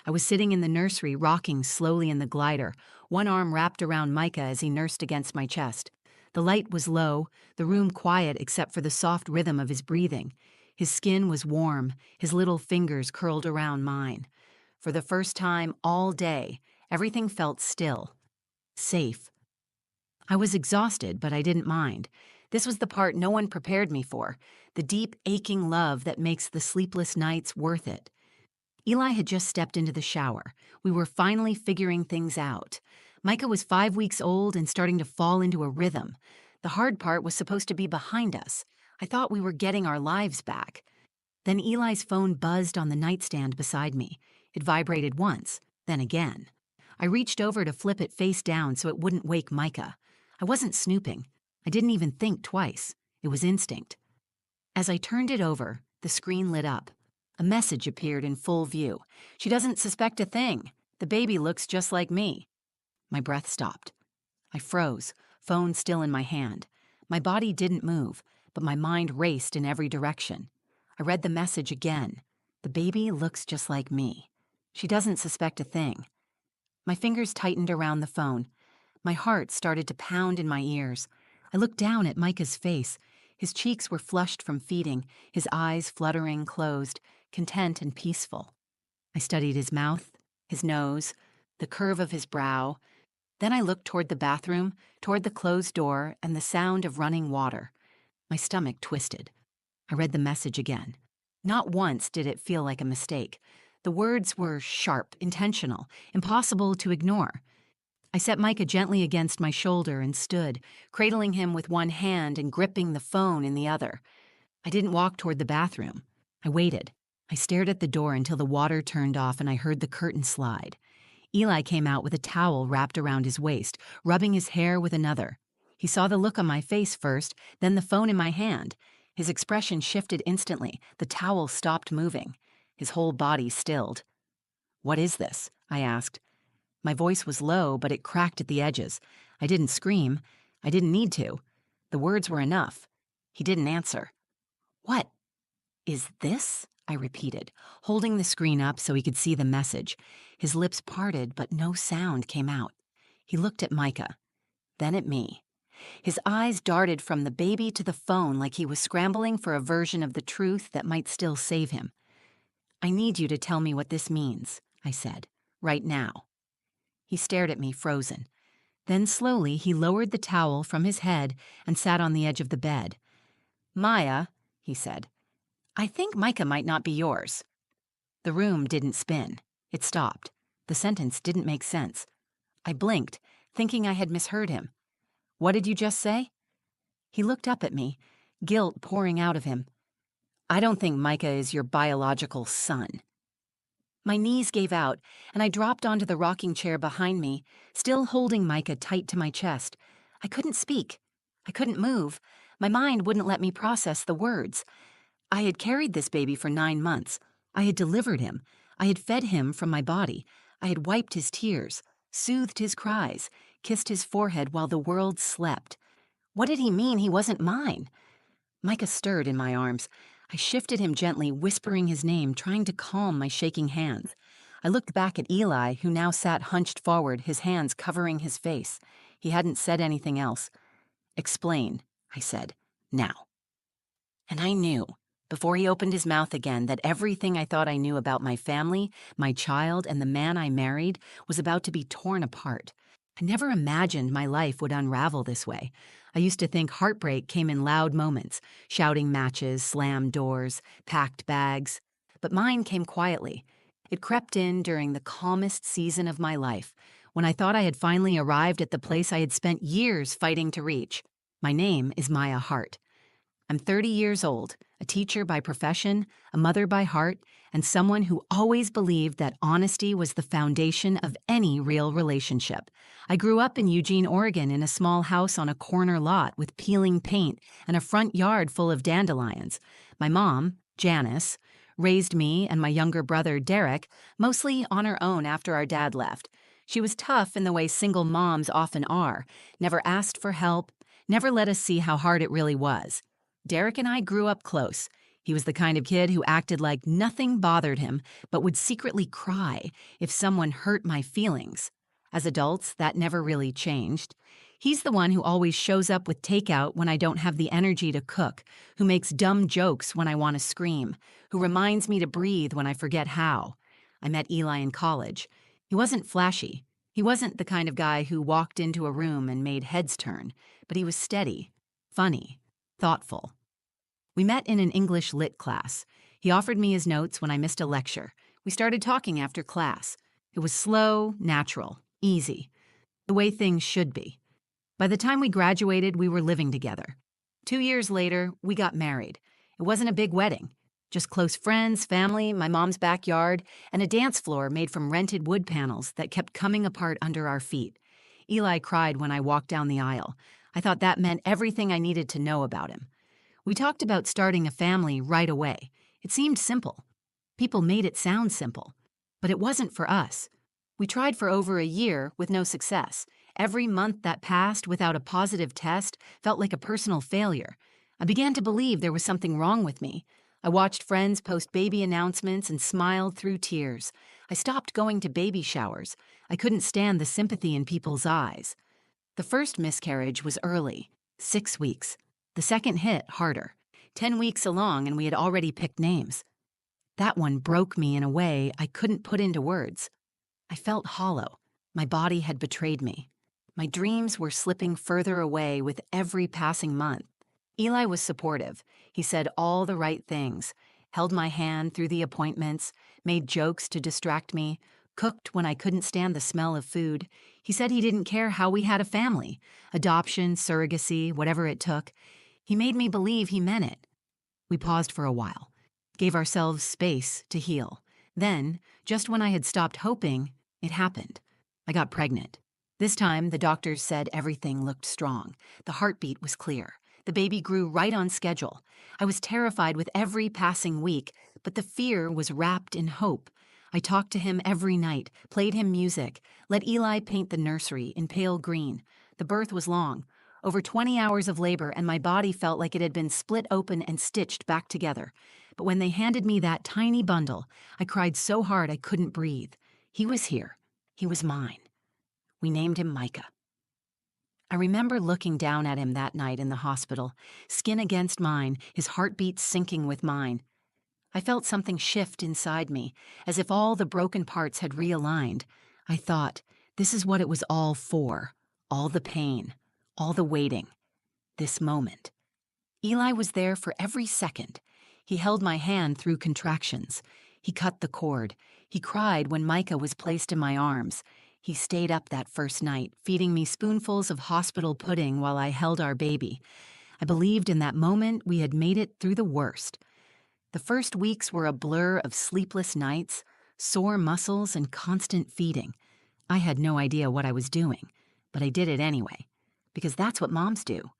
I was sitting in the nursery, rocking slowly in the glider, one arm wrapped around Micah as he nursed against my chest. The light was low, the room quiet except for the soft rhythm of his breathing. His skin was warm, his little fingers curled around mine. For the first time all day, everything felt still, safe. I was exhausted, but I didn't mind. This was the part no one prepared me for, the deep, aching love that makes the sleepless nights worth it. Eli had just stepped into the shower. We were finally figuring things out. Micah was 5 weeks old and starting to fall into a rhythm. The hard part was supposed to be behind us. I thought we were getting our lives back. Then Eli's phone buzzed on the nightstand beside me. It vibrated once, then again. I reached over to flip it face down so it wouldn't wake Micah. I wasn't snooping. I didn't even think twice. It was instinct. As I turned it over, the screen lit up. A message appeared in full view. She doesn't suspect a thing. The baby looks just like me. My breath stopped. I froze, phone still in my hand. My body didn't move, but my mind raced in every direction. I read the message again. The baby looks just like me. She doesn't suspect a thing. My fingers tightened around the phone. My heart started to pound in my ears. I looked down at Micah's face. His cheeks were flushed from feeding, his eyes fluttering closed, content and peaceful. I studied his mouth, his nose, the curve of his brow. Then I looked toward the bathroom, toward the closed door and the sound of running water. My stomach twisted. I read the message again. Not once did it feel like a mistake. The words were sharp, intentional, impossible to ignore. I set Micah gently against my shoulder and stood, cradling him with one hand and gripping the phone in the other. I didn't walk toward the bathroom. I waited. I stared at the door until the water turned off and I heard the curtain slide. Eli came out with a towel wrapped around his waist, rubbing his hair with another. He saw the look on my face first, then the phone in my hand. His expression shifted instantly. The towel stopped moving. His whole body stilled. "What is this?" I asked. My voice was low, but it cracked at the edges. I didn't scream. I didn't need to. The words were enough. He didn't answer. "What is this?" I repeated, holding the screen up so he could see the message. His lips parted, but no sound came out. He looked at Micah, then at me. His eyes darted from the baby to the phone like he was scrambling for a version of the truth that might still save him. "I need you to tell me what this means," I said, "right now." He stared at me, frozen. Then slowly he lowered the towel from his head and sat on the edge of the bed. "Maya," he said, "I think Micah might not be yours." The room didn't spin. It stopped. The sentence didn't make sense. I blinked, thinking I had misheard him. "What did you just say?" He looked up at me, guilt pouring out of him. "I don't think Micah is your biological son." My knees gave out, and I dropped onto the rocking chair behind me, still holding Micah tight to my chest. I couldn't speak. I couldn't move. My mind wouldn't let me process the words. I had carried this baby for 9 months. I had delivered him. I had fed him from my body. I had wiped his tears, soothed his cries, kissed his forehead while the world slept. What did he mean he wasn't mine? Micah stirred in my arms. I shifted him gently, whispering his name, trying to calm my shaking hands. I looked back at Eli, who now sat hunched forward, his hands covering his face. He hadn't said anything else. "Explain," I said, "now." And I knew, before he opened his mouth again, that everything I thought I knew about my family, my child, and the man I married was about to be torn apart. I never imagined my life would unravel this way. I used to think heartbreak came in loud moments, shouting matches, slammed doors, packed bags. But mine came quietly. It crept in during the calmest season of my life, when I thought I had finally arrived at the place I had spent years fighting to reach. My name is Maya Hart. I'm 30 years old, a teacher by profession, a mother by heart, and someone who always believed that honesty was the foundation of any real relationship. I grew up in Eugene, Oregon, in a small house on a corner lot with peeling paint and a front yard full of dandelions. My mom, Janice, raised me and my younger brother, Derek, mostly on her own after our dad left. She was tough in the way single moms often are, never asked for help, never let us see how hard it really was. Derek and I grew up close. He was the kind of kid who acted like nothing bothered him, but would secretly cry if someone hurt my feelings. As adults, that never really changed. He's the one who always shows up with takeout when I don't have the energy to cook, who makes dumb jokes when I want to scream, who reminds me to breathe when I forget how. I met Eli in college. He wasn't flashy. He wasn't the kind of guy who walked into a room and made heads turn, but he was steady, funny, thoughtful. We met in an English lit class. He offered me his notes when I missed a lecture. We started talking after class. It was slow, natural, easy, the way things should be. By the time we graduated, we were living together. 2 years later, we got married. It wasn't a big wedding, just close friends, family, my mom's backyard, and a dance floor made from rented wood panels that kept coming apart under our feet. Eli cried when I walked down the aisle. I thought that meant everything I needed to know about him. We talked about starting a family right away. It seemed simple. People made it sound simple. But it wasn't for us. We tried for over a year with no success. Every month that passed without a positive test felt like a personal failure. I began to believe there was something wrong with me. I watched friends post baby announcements and smiled through tears. I stopped going to baby showers. I couldn't stand the sympathy in people's eyes. The first miscarriage was early, 6 weeks. The second hit harder. 10 weeks along and we had already picked names. That one broke me in a way I couldn't put into words. I felt hollow. My body had betrayed me. My dreams were slipping further away with every passing month. Eli was supportive. He said all the right things, held my hand through the appointments, made jokes to distract me, cooked when I couldn't stand the smell of food. He said he didn't care how we had a family, adoption, surrogacy, whatever it took. He made me believe he meant it. We paused for a while, gave ourselves space to heal. Then, just when I had stopped hoping, it happened. I got pregnant. This time, the doctors said everything looked strong. The heartbeat was clear. The baby grew right on schedule. I was terrified with every passing week, but the fear was wrapped in hope. I talked to him every night, played him music, let Eli paint the nursery in pale green. The birth was long. Over 20 hours of labor, and my body felt like it had been split open and stitched back together. But when they handed me that tiny bundle, I cried so hard I couldn't breathe. He was here. He was mine. We named him Micah. I remember looking down at him that night in the hospital, skin against mine, his heartbeat syncing with mine. I felt something shift inside me, as if all the broken parts had realigned. I thought, this is what it was all for. All the pain. All the waiting. This moment. Eli was there for every second. He held my hand through contractions. He cut the cord. He cried when Micah was placed in my arms. He stayed up that first night, feeding me spoonfuls of hospital pudding while I held our baby. I believed in that moment we had made it through the worst. The first weeks were a blur of sleepless nights, sore muscles, and constant feeding. I had no idea what I was doing, but I did it anyway. Because that's what moms do.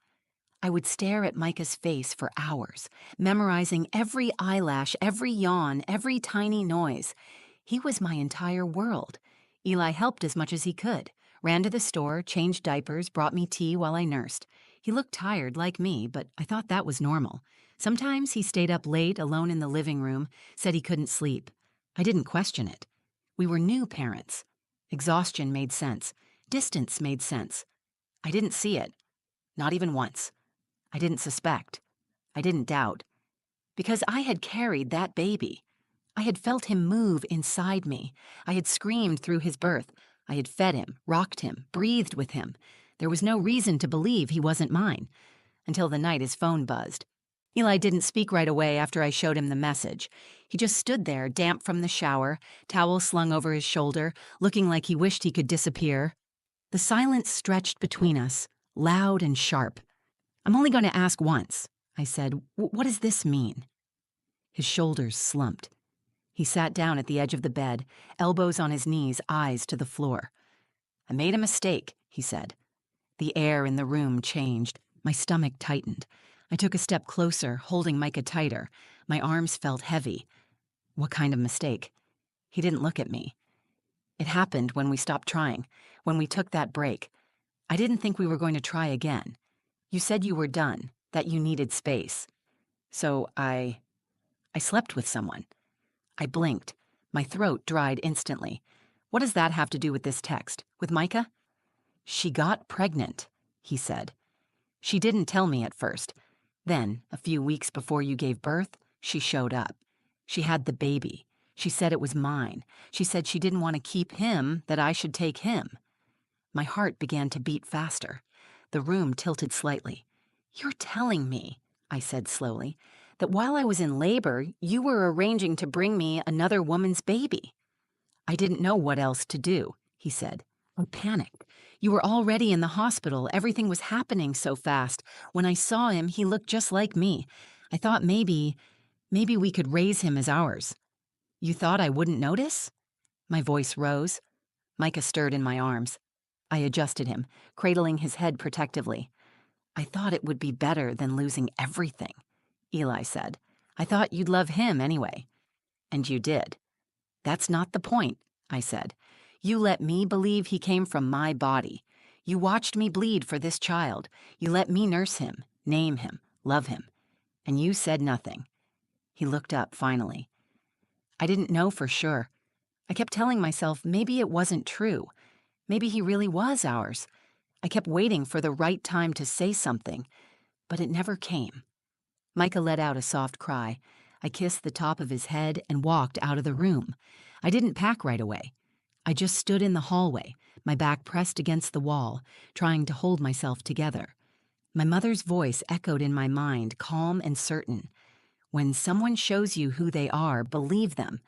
I would stare at Micah's face for hours, memorizing every eyelash, every yawn, every tiny noise. He was my entire world. Eli helped as much as he could, ran to the store, changed diapers, brought me tea while I nursed. He looked tired, like me, but I thought that was normal. Sometimes he stayed up late, alone in the living room, said he couldn't sleep. I didn't question it. We were new parents. Exhaustion made sense. Distance made sense. I didn't see it. Not even once. I didn't suspect. I didn't doubt. Because I had carried that baby. I had felt him move inside me. I had screamed through his birth. I had fed him, rocked him, breathed with him. There was no reason to believe he wasn't mine. Until the night his phone buzzed. Eli didn't speak right away after I showed him the message. He just stood there, damp from the shower, towel slung over his shoulder, looking like he wished he could disappear. The silence stretched between us, loud and sharp. "I'm only going to ask once," I said. "What does this mean?" His shoulders slumped. He sat down at the edge of the bed, elbows on his knees, eyes to the floor. "I made a mistake," he said. The air in the room changed. My stomach tightened. I took a step closer, holding Micah tighter. My arms felt heavy. What kind of mistake? He didn't look at me. It happened when we stopped trying, when we took that break. I didn't think we were going to try again. You said you were done, that you needed space. So I I slept with someone. I blinked. My throat dried instantly. What does that have to do with this text? With Micah? She got pregnant, he said. She didn't tell me at first. Then, a few weeks before you gave birth, she showed up. She had the baby. She said it was mine. She said she didn't want to keep him, that I should take him. My heart began to beat faster. The room tilted slightly. You're telling me, I said slowly, that while I was in labor, you were arranging to bring me another woman's baby. I didn't know what else to do, he said. I panicked. You were already in the hospital. Everything was happening so fast. When I saw him, he looked just like me. I thought maybe we could raise him as ours. You thought I wouldn't notice? My voice rose. Micah stirred in my arms. I adjusted him, cradling his head protectively. I thought it would be better than losing everything, Eli said. I thought you'd love him anyway. And you did. That's not the point, I said. You let me believe he came from my body. You watched me bleed for this child. You let me nurse him, name him, love him. And you said nothing. He looked up finally. I didn't know for sure. I kept telling myself maybe it wasn't true. Maybe he really was ours. I kept waiting for the right time to say something, but it never came. Micah let out a soft cry. I kissed the top of his head and walked out of the room. I didn't pack right away. I just stood in the hallway, my back pressed against the wall, trying to hold myself together. My mother's voice echoed in my mind, calm and certain. When someone shows you who they are, believe them.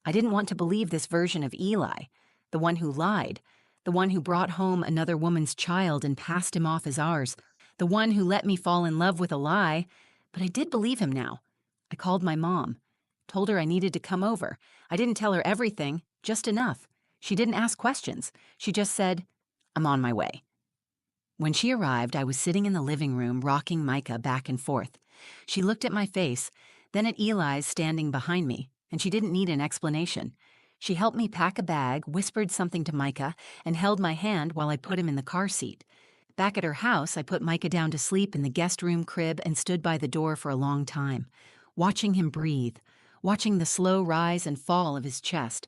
I didn't want to believe this version of Eli, the one who lied, the one who brought home another woman's child and passed him off as ours, the one who let me fall in love with a lie, but I did believe him now. I called my mom, told her I needed to come over. I didn't tell her everything, just enough. She didn't ask questions. She just said, I'm on my way. When she arrived, I was sitting in the living room rocking Micah back and forth. She looked at my face, then at Eli's standing behind me, and she didn't need an explanation. She helped me pack a bag, whispered something to Micah, and held my hand while I put him in the car seat. Back at her house, I put Micah down to sleep in the guest room crib and stood by the door for a long time, watching him breathe, watching the slow rise and fall of his chest.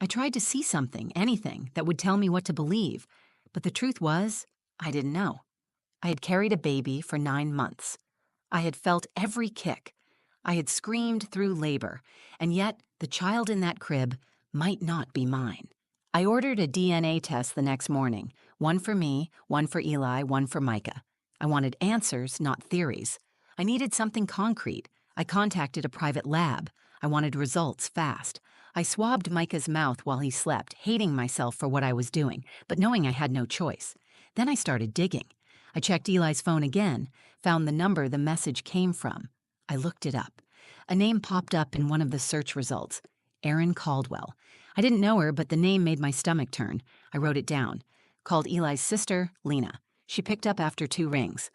I tried to see something, anything, that would tell me what to believe, but the truth was, I didn't know. I had carried a baby for 9 months. I had felt every kick. I had screamed through labor, and yet the child in that crib might not be mine. I ordered a DNA test the next morning, one for me, one for Eli, one for Micah. I wanted answers, not theories. I needed something concrete. I contacted a private lab. I wanted results fast. I swabbed Micah's mouth while he slept, hating myself for what I was doing, but knowing I had no choice. Then I started digging. I checked Eli's phone again, found the number the message came from. I looked it up. A name popped up in one of the search results. Erin Caldwell. I didn't know her, but the name made my stomach turn. I wrote it down. Called Eli's sister, Lena. She picked up after 2 rings.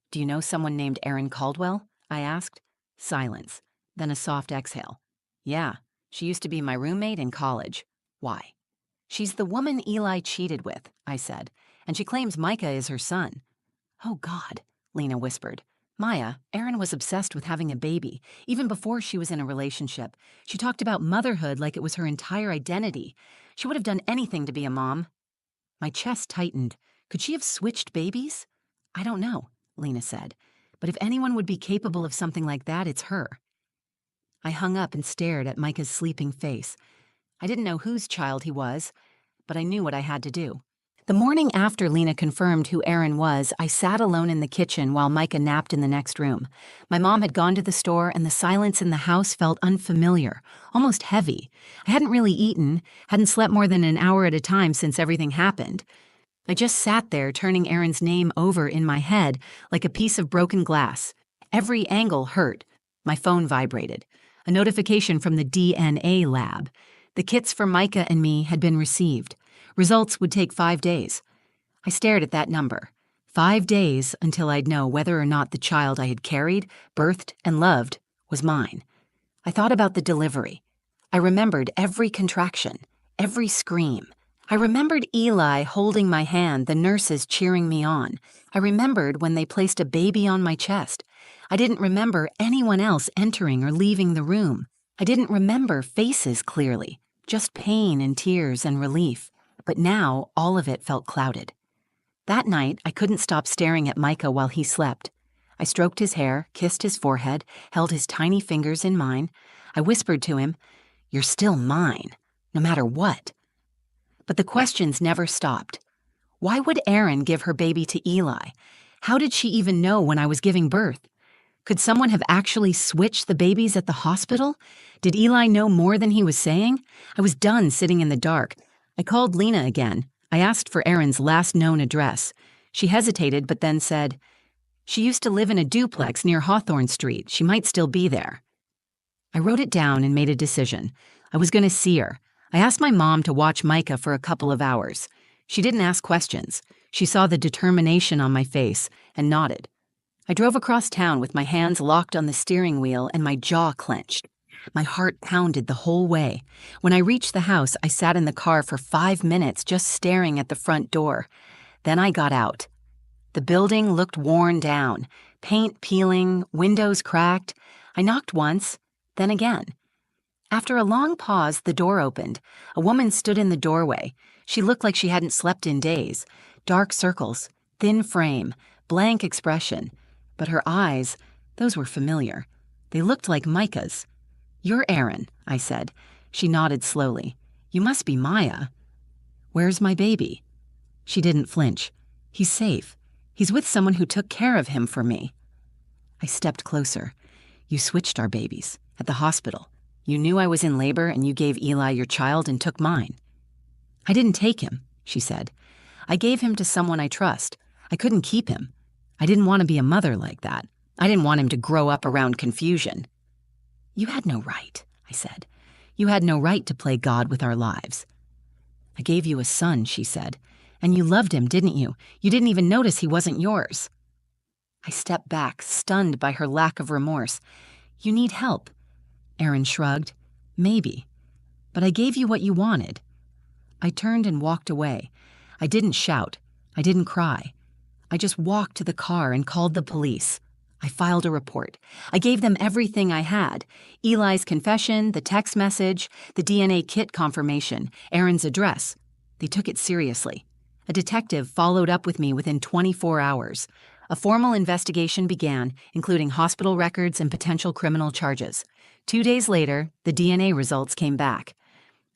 Do you know someone named Erin Caldwell? I asked. Silence. Then a soft exhale. Yeah, she used to be my roommate in college. Why? She's the woman Eli cheated with, I said, and she claims Micah is her son. Oh, God, Lena whispered. Maya, Erin was obsessed with having a baby, even before she was in a relationship. She talked about motherhood like it was her entire identity. She would have done anything to be a mom. My chest tightened. Could she have switched babies? I don't know, Lena said. But if anyone would be capable of something like that, it's her. I hung up and stared at Micah's sleeping face. I didn't know whose child he was, but I knew what I had to do. The morning after Lena confirmed who Erin was, I sat alone in the kitchen while Micah napped in the next room. My mom had gone to the store, and the silence in the house felt unfamiliar, almost heavy. I hadn't really eaten, hadn't slept more than an hour at a time since everything happened. I just sat there turning Erin's name over in my head like a piece of broken glass. Every angle hurt. My phone vibrated. A notification from the DNA lab. The kits for Micah and me had been received. Results would take 5 days. I stared at that number. 5 days until I'd know whether or not the child I had carried, birthed, and loved was mine. I thought about the delivery. I remembered every contraction, every scream, I remembered Eli holding my hand, the nurses cheering me on. I remembered when they placed a baby on my chest. I didn't remember anyone else entering or leaving the room. I didn't remember faces clearly, just pain and tears and relief. But now, all of it felt clouded. That night, I couldn't stop staring at Micah while he slept. I stroked his hair, kissed his forehead, held his tiny fingers in mine. I whispered to him, "You're still mine, no matter what." But the questions never stopped. Why would Erin give her baby to Eli? How did she even know when I was giving birth? Could someone have actually switched the babies at the hospital? Did Eli know more than he was saying? I was done sitting in the dark. I called Lena again. I asked for Erin's last known address. She hesitated but then said, "She used to live in a duplex near Hawthorne Street. She might still be there." I wrote it down and made a decision. I was going to see her. I asked my mom to watch Micah for a couple of hours. She didn't ask questions. She saw the determination on my face and nodded. I drove across town with my hands locked on the steering wheel and my jaw clenched. My heart pounded the whole way. When I reached the house, I sat in the car for 5 minutes just staring at the front door. Then I got out. The building looked worn down, paint peeling, windows cracked. I knocked once, then again. After a long pause, the door opened. A woman stood in the doorway. She looked like she hadn't slept in days. Dark circles, thin frame, blank expression. But her eyes, those were familiar. They looked like Micah's. "You're Erin," I said. She nodded slowly. "You must be Maya." "Where's my baby?" She didn't flinch. "He's safe. He's with someone who took care of him for me." I stepped closer. "You switched our babies at the hospital. You knew I was in labor and you gave Eli your child and took mine." "I didn't take him," she said. "I gave him to someone I trust. I couldn't keep him. I didn't want to be a mother like that. I didn't want him to grow up around confusion." "You had no right," I said. "You had no right to play God with our lives." "I gave you a son," she said. "And you loved him, didn't you? You didn't even notice he wasn't yours." I stepped back, stunned by her lack of remorse. "You need help." Erin shrugged. "Maybe. But I gave you what you wanted." I turned and walked away. I didn't shout. I didn't cry. I just walked to the car and called the police. I filed a report. I gave them everything I had. Eli's confession, the text message, the DNA kit confirmation, Erin's address. They took it seriously. A detective followed up with me within 24 hours. A formal investigation began, including hospital records and potential criminal charges. 2 days later, the DNA results came back.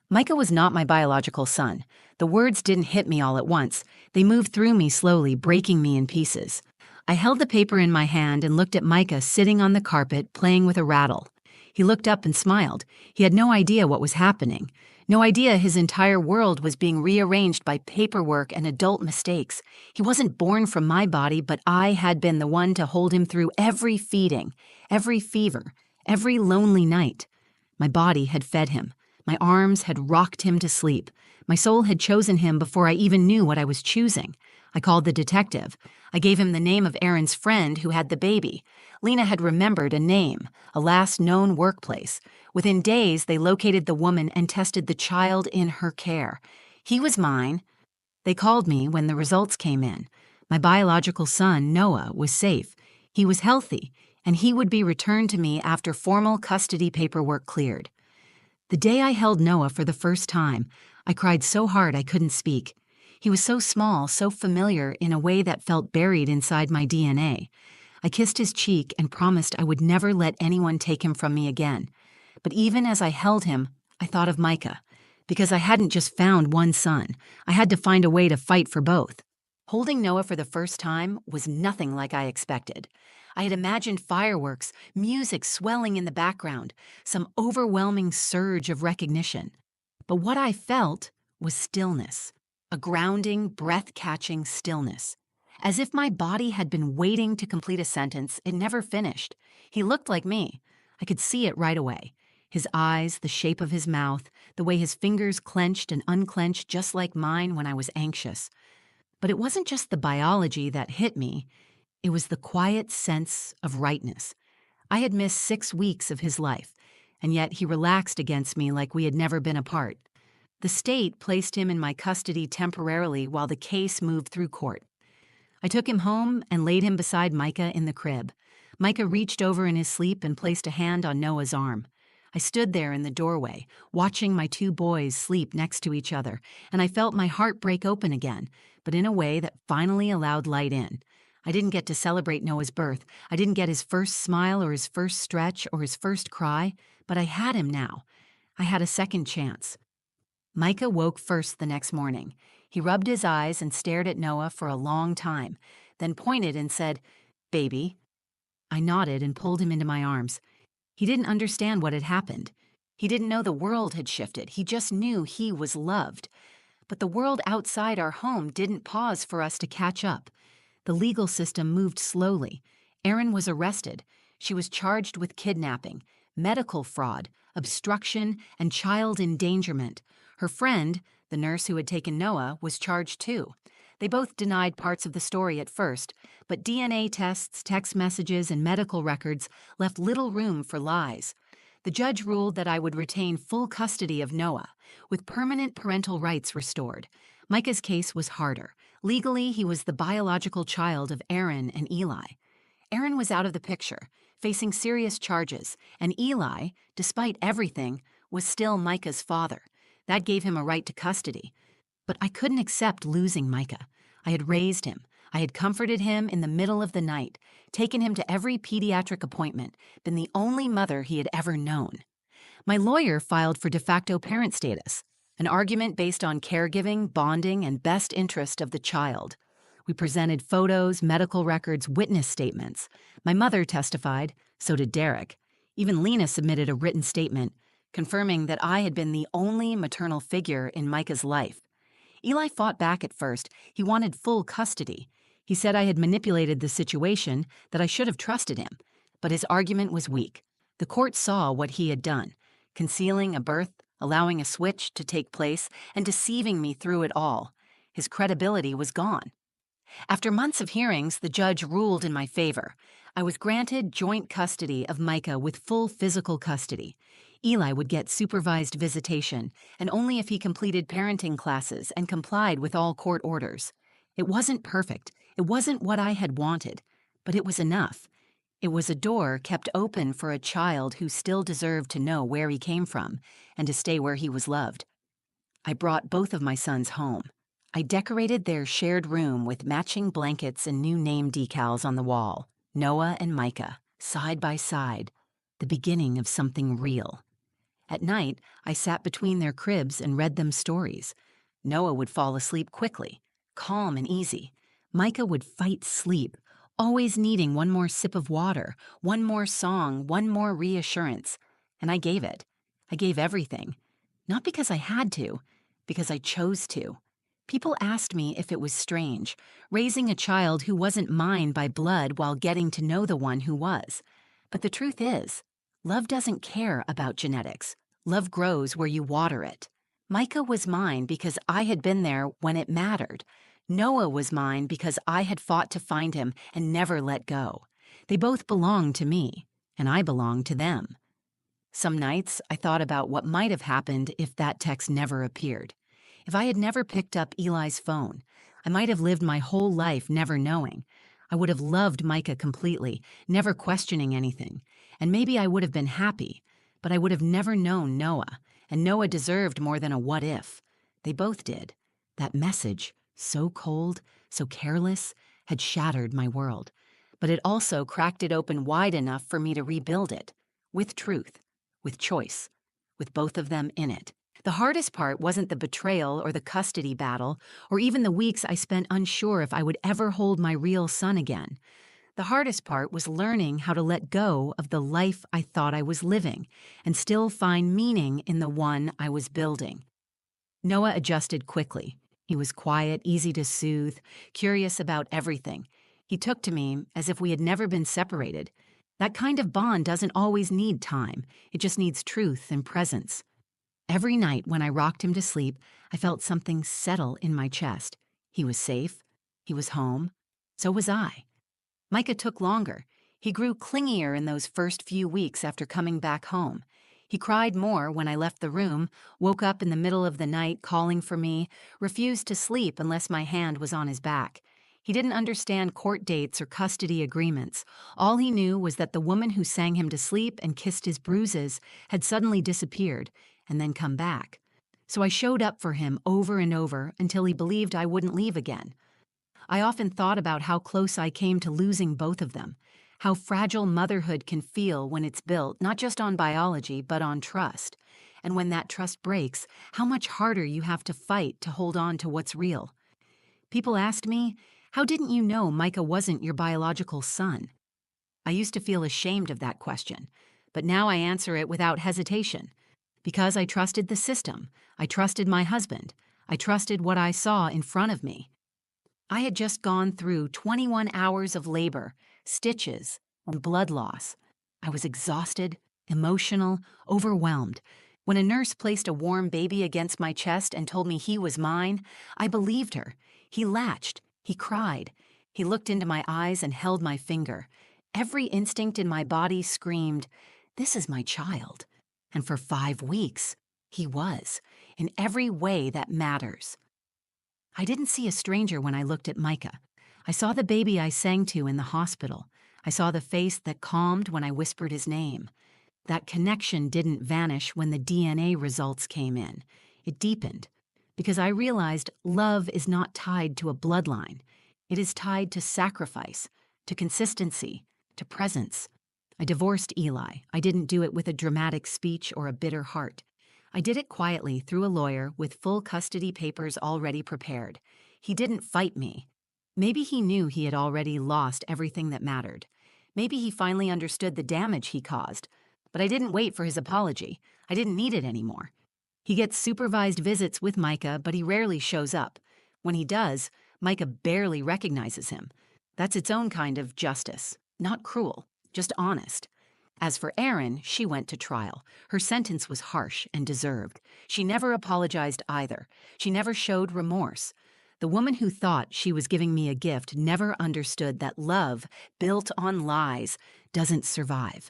Micah was not my biological son. The words didn't hit me all at once. They moved through me slowly, breaking me in pieces. I held the paper in my hand and looked at Micah sitting on the carpet, playing with a rattle. He looked up and smiled. He had no idea what was happening. No idea his entire world was being rearranged by paperwork and adult mistakes. He wasn't born from my body, but I had been the one to hold him through every feeding, every fever, every lonely night. My body had fed him. My arms had rocked him to sleep. My soul had chosen him before I even knew what I was choosing. I called the detective. I gave him the name of Erin's friend who had the baby. Lena had remembered a name, a last known workplace. Within days, they located the woman and tested the child in her care. He was mine. They called me when the results came in. My biological son, Noah, was safe. He was healthy, and he would be returned to me after formal custody paperwork cleared. The day I held Noah for the first time, I cried so hard I couldn't speak. He was so small, so familiar in a way that felt buried inside my DNA. I kissed his cheek and promised I would never let anyone take him from me again. But even as I held him, I thought of Micah. Because I hadn't just found one son. I had to find a way to fight for both. Holding Noah for the first time was nothing like I expected. I had imagined fireworks, music swelling in the background, some overwhelming surge of recognition. But what I felt was stillness, a grounding, breath-catching stillness. As if my body had been waiting to complete a sentence it never finished. He looked like me. I could see it right away. His eyes, the shape of his mouth, the way his fingers clenched and unclenched just like mine when I was anxious. But it wasn't just the biology that hit me. It was the quiet sense of rightness. I had missed 6 weeks of his life, and yet he relaxed against me like we had never been apart. The state placed him in my custody temporarily while the case moved through court. I took him home and laid him beside Micah in the crib. Micah reached over in his sleep and placed a hand on Noah's arm. I stood there in the doorway, watching my two boys sleep next to each other, and I felt my heart break open again, but in a way that finally allowed light in. I didn't get to celebrate Noah's birth. I didn't get his first smile or his first stretch or his first cry, but I had him now. I had a second chance. Micah woke first the next morning. He rubbed his eyes and stared at Noah for a long time, then pointed and said, "Baby." I nodded and pulled him into my arms. He didn't understand what had happened. He didn't know the world had shifted. He just knew he was loved. But the world outside our home didn't pause for us to catch up. The legal system moved slowly. Erin was arrested. She was charged with kidnapping, medical fraud, obstruction, and child endangerment. Her friend, the nurse who had taken Noah, was charged too. They both denied parts of the story at first, but DNA tests, text messages, and medical records left little room for lies. The judge ruled that I would retain full custody of Noah, with permanent parental rights restored. Micah's case was harder. Legally, he was the biological child of Erin and Eli. Erin was out of the picture, facing serious charges, and Eli, despite everything, was still Micah's father. That gave him a right to custody. But I couldn't accept losing Micah. I had raised him. I had comforted him in the middle of the night, taken him to every pediatric appointment, been the only mother he had ever known. My lawyer filed for de facto parent status, an argument based on caregiving, bonding, and best interest of the child. We presented photos, medical records, witness statements. My mother testified, so did Derek. Even Lena submitted a written statement, confirming that I had been the only maternal figure in Micah's life. Eli fought back at first. He wanted full custody. He said I had manipulated the situation, that I should have trusted him. But his argument was weak. The court saw what he had done, concealing a birth, allowing a switch to take place, and deceiving me through it all. His credibility was gone. After months of hearings, the judge ruled in my favor. I was granted joint custody of Micah with full physical custody. Eli would get supervised visitation, and only if he completed parenting classes and complied with all court orders. It wasn't perfect. It wasn't what I had wanted, but it was enough. It was a door kept open for a child who still deserved to know where he came from and to stay where he was loved. I brought both of my sons home. I decorated their shared room with matching blankets and new name decals on the wall. Noah and Micah, side by side, the beginning of something real. At night, I sat between their cribs and read them stories. Noah would fall asleep quickly, calm and easy. Micah would fight sleep, always needing one more sip of water, one more song, one more reassurance. And I gave it. I gave everything. Not because I had to, because I chose to. People asked me if it was strange, raising a child who wasn't mine by blood while getting to know the one who was. But the truth is, love doesn't care about genetics. Love grows where you water it. Micah was mine because I had been there when it mattered. Noah was mine because I had fought to find him and never let go. They both belonged to me, and I belonged to them. Some nights, I thought about what might have happened if that text never appeared. If I had never picked up Eli's phone, I might have lived my whole life never knowing. I would have loved Micah completely, never questioning anything. And maybe I would have been happy, but I would have never known Noah, and Noah deserved more than a what if. They both did. That message, so cold, so careless, had shattered my world. But it also cracked it open wide enough for me to rebuild it, with truth, with choice, with both of them in it. The hardest part wasn't the betrayal or the custody battle, or even the weeks I spent unsure if I would ever hold my real son again. The hardest part was learning how to let go of the life I thought I was living and still find meaning in the one I was building. Noah adjusted quickly. He was quiet, easy to soothe, curious about everything. He took to me as if we had never been separated. That kind of bond doesn't always need time. It just needs truth and presence. Every night when I rocked him to sleep, I felt something settle in my chest. He was safe. He was home. So was I. Micah took longer. He grew clingier in those first few weeks after coming back home. He cried more when I left the room, woke up in the middle of the night calling for me, refused to sleep unless my hand was on his back. He didn't understand court dates or custody agreements. All he knew was that the woman who sang him to sleep and kissed his bruises had suddenly disappeared and then come back. So I showed up for him over and over until he believed I wouldn't leave again. I often thought about how close I came to losing both of them, how fragile motherhood can feel when it's built not just on biology but on trust. And when that trust breaks, how much harder you have to fight to hold on to what's real. People asked me, "How didn't you know Micah wasn't your biological son?" I used to feel ashamed of that question, but now I answer it without hesitation. Because I trusted the system, I trusted my husband, I trusted what I saw in front of me. I had just gone through 21 hours of labor, stitches, and blood loss. I was exhausted, emotional, overwhelmed. When a nurse placed a warm baby against my chest and told me he was mine, I believed her. He latched, he cried. He looked into my eyes and held my finger. Every instinct in my body screamed, "This is my child." And for 5 weeks, he was, in every way that matters. I didn't see a stranger when I looked at Micah. I saw the baby I sang to in the hospital. I saw the face that calmed when I whispered his name. That connection didn't vanish when the DNA results came in. It deepened, because I realized love is not tied to a bloodline. It is tied to sacrifice, to consistency, to presence. I divorced Eli. I didn't do it with a dramatic speech or a bitter heart. I did it quietly through a lawyer with full custody papers already prepared. He didn't fight me. Maybe he knew he had already lost everything that mattered. Maybe he finally understood the damage he caused. But I didn't wait for his apology. I didn't need it anymore. He gets supervised visits with Micah, but he rarely shows up. When he does, Micah barely recognizes him. That's its own kind of justice. Not cruel, just honest. As for Erin, she went to trial. Her sentence was harsh and deserved. She never apologized either. She never showed remorse. The woman who thought she was giving me a gift never understood that love, built on lies, doesn't survive.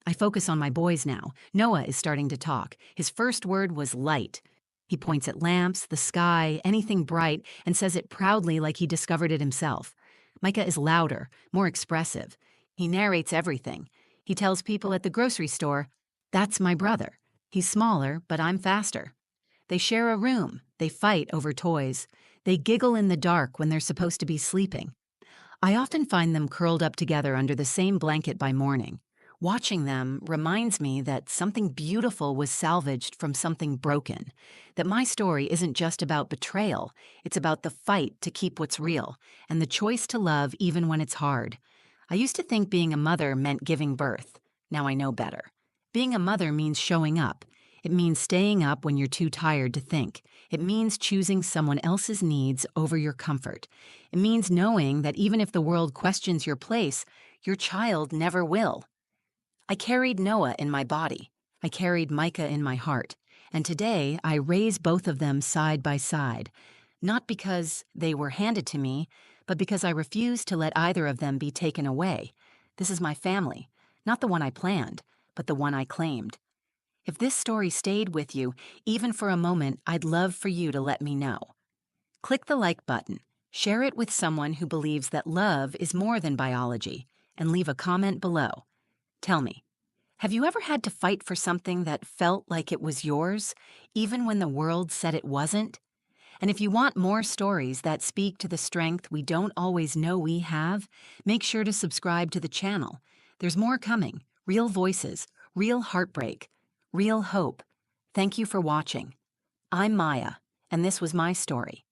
I focus on my boys now. Noah is starting to talk. His first word was light. He points at lamps, the sky, anything bright, and says it proudly like he discovered it himself. Micah is louder, more expressive. He narrates everything. He tells people at the grocery store, "That's my brother. He's smaller, but I'm faster." They share a room. They fight over toys. They giggle in the dark when they're supposed to be sleeping. I often find them curled up together under the same blanket by morning. Watching them reminds me that something beautiful was salvaged from something broken, that my story isn't just about betrayal, it's about the fight to keep what's real, and the choice to love even when it's hard. I used to think being a mother meant giving birth. Now I know better. Being a mother means showing up. It means staying up when you're too tired to think. It means choosing someone else's needs over your comfort. It means knowing that even if the world questions your place, your child never will. I carried Noah in my body. I carried Micah in my heart. And today I raise both of them side by side. Not because they were handed to me, but because I refuse to let either of them be taken away. This is my family, not the one I planned, but the one I claimed. If this story stayed with you, even for a moment, I'd love for you to let me know. Click the like button, share it with someone who believes that love is more than biology, and leave a comment below. Tell me, have you ever had to fight for something that felt like it was yours, even when the world said it wasn't? And if you want more stories that speak to the strength we don't always know we have, make sure to subscribe to the channel. There's more coming. Real voices, real heartbreak, real hope. Thank you for watching. I'm Maya, and this was my story.